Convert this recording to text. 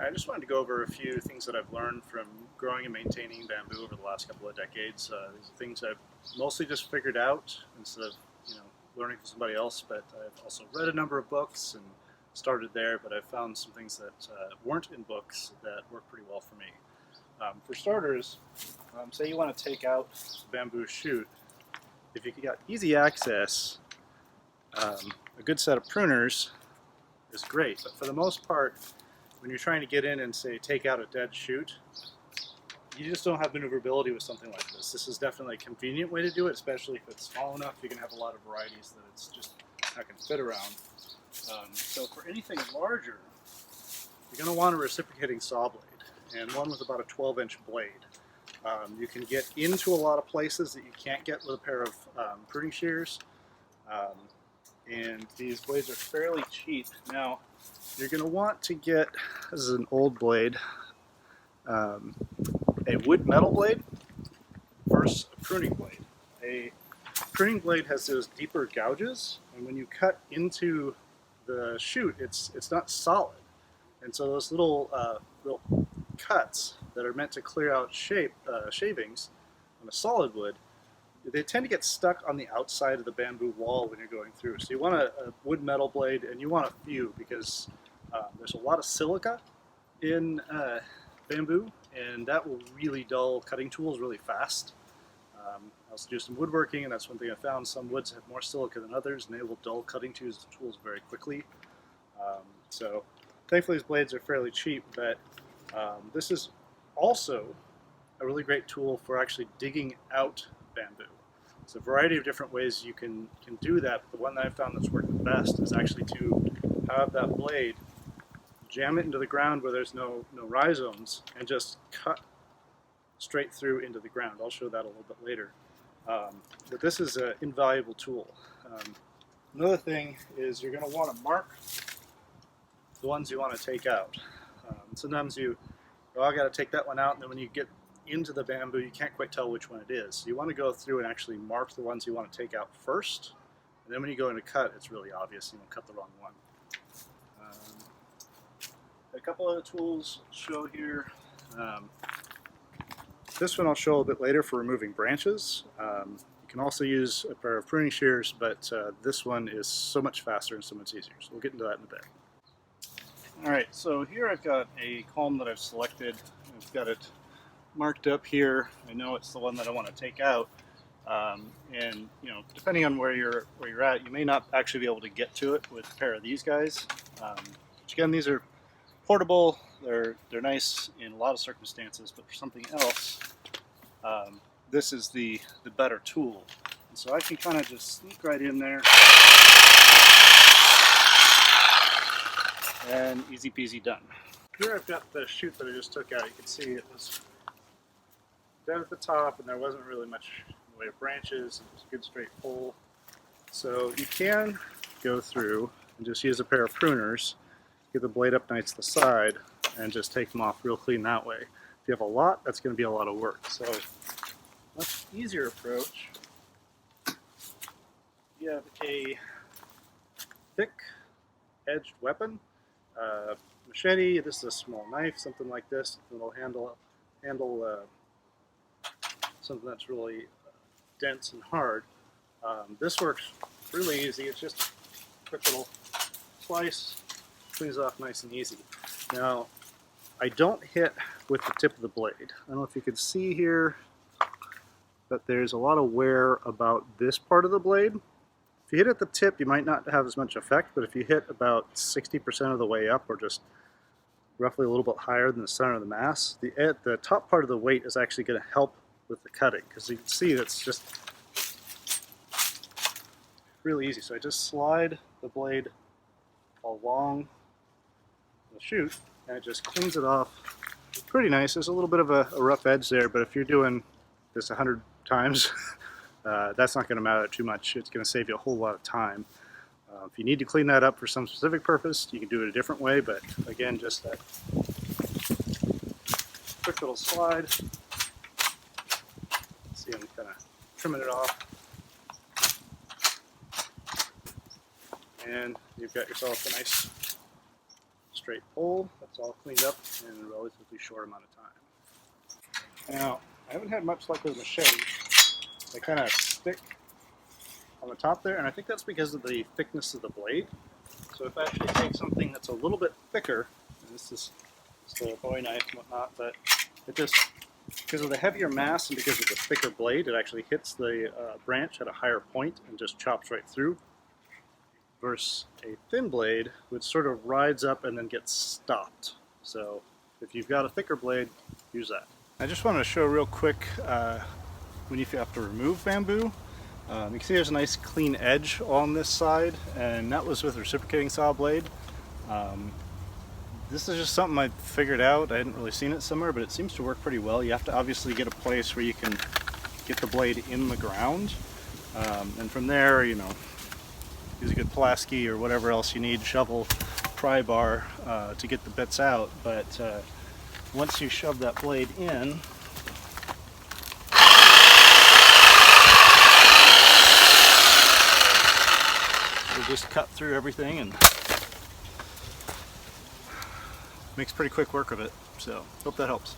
I just wanted to go over a few things that I've learned from growing and maintaining bamboo over the last couple of decades. These are things I've mostly just figured out instead of learning from somebody else. But I've also read a number of books and started there. But I've found some things that weren't in books that work pretty well for me. For starters, say you want to take out a bamboo shoot. If you got easy access, a good set of pruners is great. But for the most part, when you're trying to get in and say take out a dead shoot, you just don't have maneuverability with something like this. This is definitely a convenient way to do it, especially if it's small enough. You can have a lot of varieties that it's just not going to fit around. So for anything larger, you're going to want a reciprocating saw blade, and one with about a 12-inch blade. You can get into a lot of places that you can't get with a pair of pruning shears, and these blades are fairly cheap. Now, you're going to want to get, this is an old blade, a wood metal blade versus a pruning blade. A pruning blade has those deeper gouges, and when you cut into the shoot, it's not solid. And so those little cuts that are meant to clear out shavings on a solid wood, they tend to get stuck on the outside of the bamboo wall when you're going through. So you want a wood metal blade, and you want a few because there's a lot of silica in bamboo, and that will really dull cutting tools really fast. I also do some woodworking, and that's one thing I found. Some woods have more silica than others, and they will dull cutting tools very quickly. So thankfully these blades are fairly cheap, but this is also a really great tool for actually digging out bamboo. There's a variety of different ways you can do that, but the one that I found that's worked the best is actually to have that blade, jam it into the ground where there's no rhizomes, and just cut straight through into the ground. I'll show that a little bit later. But this is an invaluable tool. Another thing is you're going to want to mark the ones you want to take out. Sometimes I got to take that one out, and then when you get into the bamboo, you can't quite tell which one it is. So you want to go through and actually mark the ones you want to take out first, and then when you go in to cut, it's really obvious you won't cut the wrong one. A couple other tools I'll show here. This one I'll show a bit later for removing branches. You can also use a pair of pruning shears, but this one is so much faster and so much easier. So we'll get into that in a bit. Alright, so here I've got a culm that I've selected. I've got it marked up here. I know it's the one that I want to take out. And depending on where you're at, you may not actually be able to get to it with a pair of these guys. Which again, these are portable. They're nice in a lot of circumstances, but for something else, this is the better tool. And so I can kind of just sneak right in there, and easy peasy done. Here I've got the shoot that I just took out. You can see it was dead at the top, and there wasn't really much in the way of branches. It was a good straight pull. So you can go through and just use a pair of pruners, get the blade up nice to the side, and just take them off real clean that way. If you have a lot, that's going to be a lot of work. So much easier approach. You have a thick edged weapon, machete. This is a small knife, something like this. It'll handle something that's really dense and hard. This works really easy. It's just a quick little slice, cleans it off nice and easy. Now, I don't hit with the tip of the blade. I don't know if you can see here, but there's a lot of wear about this part of the blade. If you hit at the tip, you might not have as much effect, but if you hit about 60% of the way up, or just roughly a little bit higher than the center of the mass, the top part of the weight is actually going to help with the cutting, because you can see it's just really easy. So I just slide the blade along the shoot, and it just cleans it off pretty nice. There's a little bit of a rough edge there, but if you're doing this 100 times, that's not going to matter too much. It's going to save you a whole lot of time. If you need to clean that up for some specific purpose, you can do it a different way, but again, just that quick little slide. See, I'm kind of trimming it off. And you've got yourself a nice straight pole. That's all cleaned up in a relatively short amount of time. Now, I haven't had much luck with machete. They kind of stick on the top there, and I think that's because of the thickness of the blade. So if I actually take something that's a little bit thicker, and this is still a Bowie knife and whatnot, but it just, because of the heavier mass and because of the thicker blade, it actually hits the branch at a higher point and just chops right through. Versus a thin blade, which sort of rides up and then gets stopped. So if you've got a thicker blade, use that. I just wanted to show real quick when you have to remove bamboo. You can see there's a nice clean edge on this side, and that was with a reciprocating saw blade. This is just something I figured out. I hadn't really seen it somewhere, but it seems to work pretty well. You have to obviously get a place where you can get the blade in the ground, and from there, you know, use a good Pulaski or whatever else you need, shovel, pry bar to get the bits out. But once you shove that blade in, you'll just cut through everything and makes pretty quick work of it. So hope that helps.